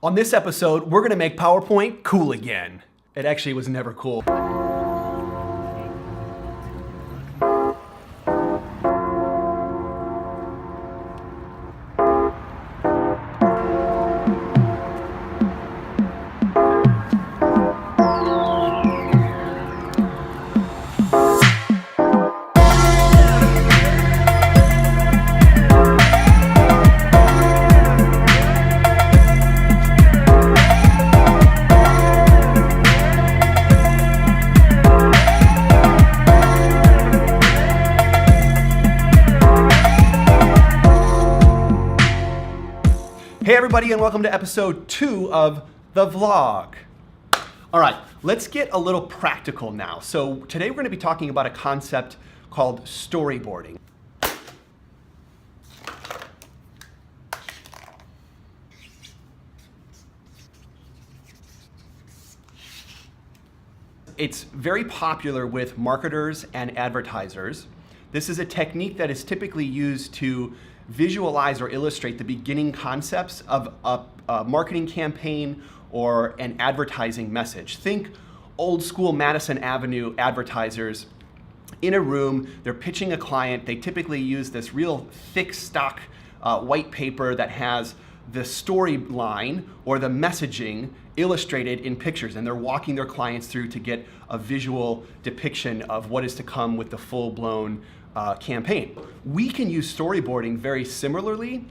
On this episode, we're gonna make PowerPoint cool again. It actually was never cool. Hey everybody, and welcome to episode 2 of the vlog. All right, let's get a little practical now. So today we're going to be talking about a concept called storyboarding. It's very popular with marketers and advertisers. This is a technique that is typically used to visualize or illustrate the beginning concepts of a marketing campaign or an advertising message. Think old school Madison Avenue advertisers in a room, they're pitching a client. They typically use this real thick stock white paper that has the storyline or the messaging illustrated in pictures, and they're walking their clients through to get a visual depiction of what is to come with the full-blown campaign. We can use storyboarding very similarly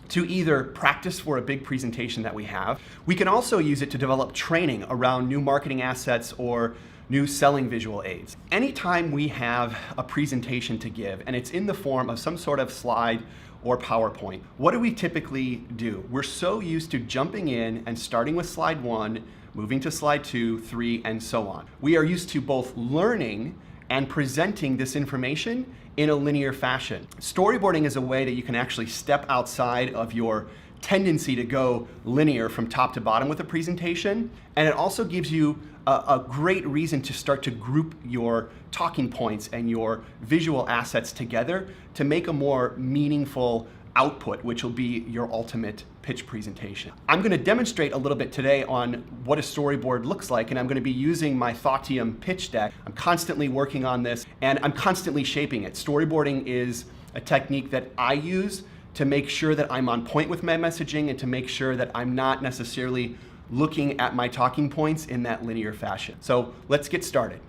to either practice for a big presentation that we have. We can also use it to develop training around new marketing assets or new selling visual aids. Anytime we have a presentation to give and it's in the form of some sort of slide or PowerPoint, what do we typically do? We're so used to jumping in and starting with slide 1, moving to slide 2, 3, and so on. We are used to both learning and presenting this information in a linear fashion. Storyboarding is a way that you can actually step outside of your tendency to go linear from top to bottom with a presentation, and it also gives you a great reason to start to group your talking points and your visual assets together to make a more meaningful output, which will be your ultimate pitch presentation. I'm going to demonstrate a little bit today on what a storyboard looks like, and I'm going to be using my Thoughttium pitch deck. I'm constantly working on this, and I'm constantly shaping it. Storyboarding is a technique that I use to make sure that I'm on point with my messaging and to make sure that I'm not necessarily looking at my talking points in that linear fashion. So let's get started.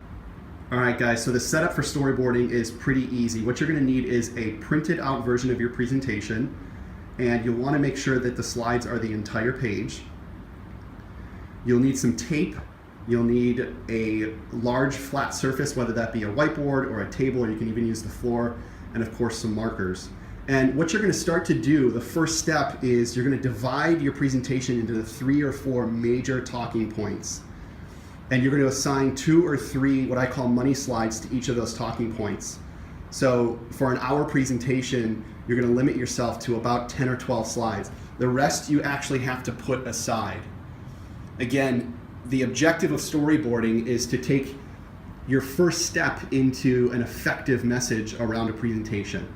All right, guys, so the setup for storyboarding is pretty easy. What you're going to need is a printed out version of your presentation, and you'll want to make sure that the slides are the entire page. You'll need some tape. You'll need a large flat surface, whether that be a whiteboard or a table, or you can even use the floor, and of course some markers. And what you're going to start to do, the first step is you're going to divide your presentation into the 3 or 4 major talking points. And you're going to assign 2 or 3 what I call money slides to each of those talking points. So for an hour presentation, you're going to limit yourself to about 10 or 12 slides. The rest you actually have to put aside. Again, the objective of storyboarding is to take your first step into an effective message around a presentation.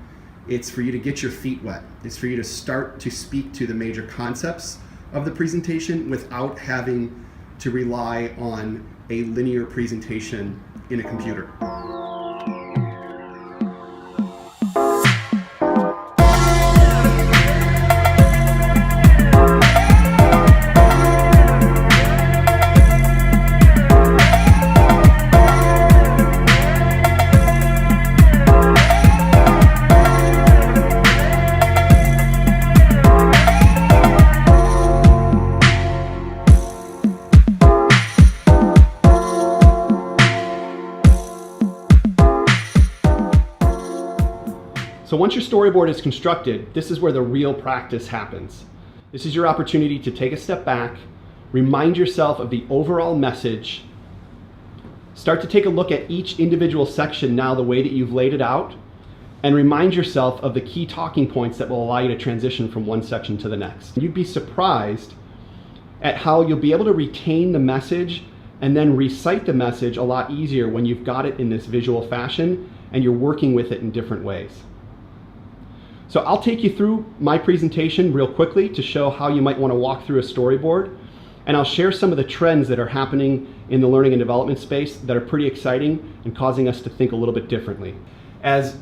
It's for you to get your feet wet. It's for you to start to speak to the major concepts of the presentation without having to rely on a linear presentation in a computer. So once your storyboard is constructed, this is where the real practice happens. This is your opportunity to take a step back, remind yourself of the overall message, start to take a look at each individual section now the way that you've laid it out, and remind yourself of the key talking points that will allow you to transition from one section to the next. You'd be surprised at how you'll be able to retain the message and then recite the message a lot easier when you've got it in this visual fashion and you're working with it in different ways. So I'll take you through my presentation real quickly to show how you might want to walk through a storyboard. And I'll share some of the trends that are happening in the learning and development space that are pretty exciting and causing us to think a little bit differently. As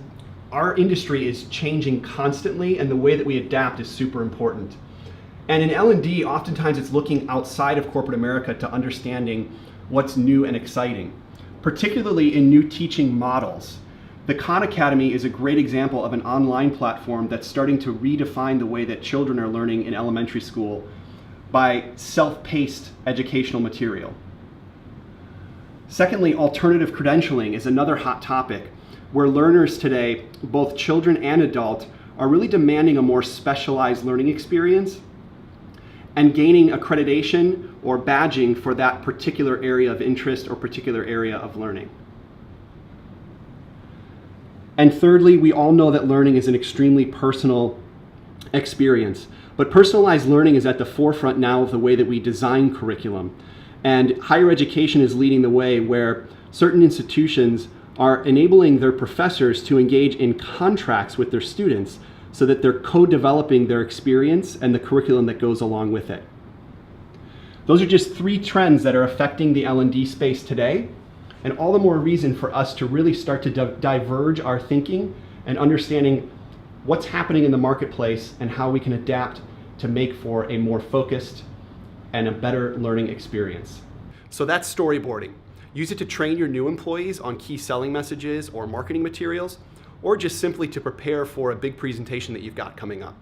our industry is changing constantly, and the way that we adapt is super important. And in L&D, oftentimes it's looking outside of corporate America to understanding what's new and exciting, particularly in new teaching models. The Khan Academy is a great example of an online platform that's starting to redefine the way that children are learning in elementary school by self-paced educational material. Secondly, alternative credentialing is another hot topic where learners today, both children and adult, are really demanding a more specialized learning experience and gaining accreditation or badging for that particular area of interest or particular area of learning. And thirdly, we all know that learning is an extremely personal experience, but personalized learning is at the forefront now of the way that we design curriculum. And higher education is leading the way where certain institutions are enabling their professors to engage in contracts with their students so that they're co-developing their experience and the curriculum that goes along with it. Those are just 3 trends that are affecting the L&D space today, and all the more reason for us to really start to diverge our thinking and understanding what's happening in the marketplace and how we can adapt to make for a more focused and a better learning experience. So that's storyboarding. Use it to train your new employees on key selling messages or marketing materials, or just simply to prepare for a big presentation that you've got coming up.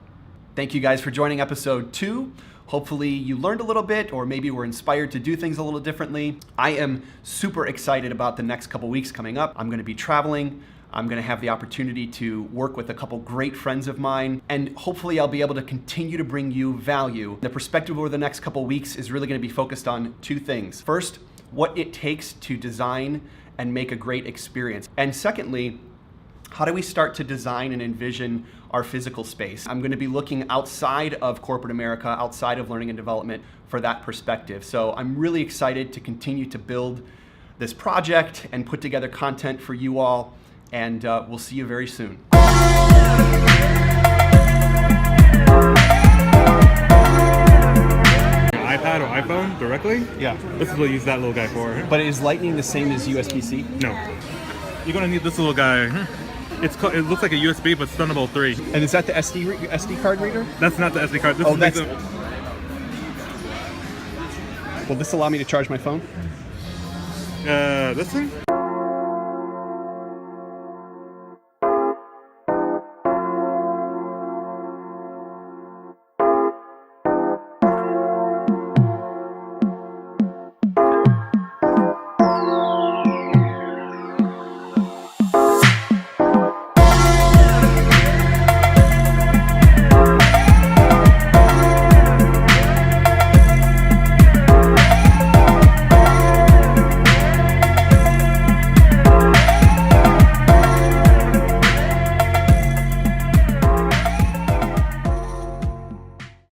Thank you guys for joining episode 2. Hopefully you learned a little bit, or maybe were inspired to do things a little differently. I am super excited about the next couple weeks coming up. I'm going to be traveling. I'm going to have the opportunity to work with a couple great friends of mine, and hopefully I'll be able to continue to bring you value. The perspective over the next couple weeks is really going to be focused on 2 things. First, what it takes to design and make a great experience. And secondly, how do we start to design and envision our physical space? I'm going to be looking outside of corporate America, outside of learning and development for that perspective. So I'm really excited to continue to build this project and put together content for you all. And we'll see you very soon. iPad or iPhone directly? Yeah. This is what you use that little guy for. But is Lightning the same as USB-C? No. You're gonna need this little guy. It looks like a USB, but it's Thunderbolt 3. And is that the SD card reader? That's not the SD card. This Oh, is that's... like Will this allow me to charge my phone? this thing?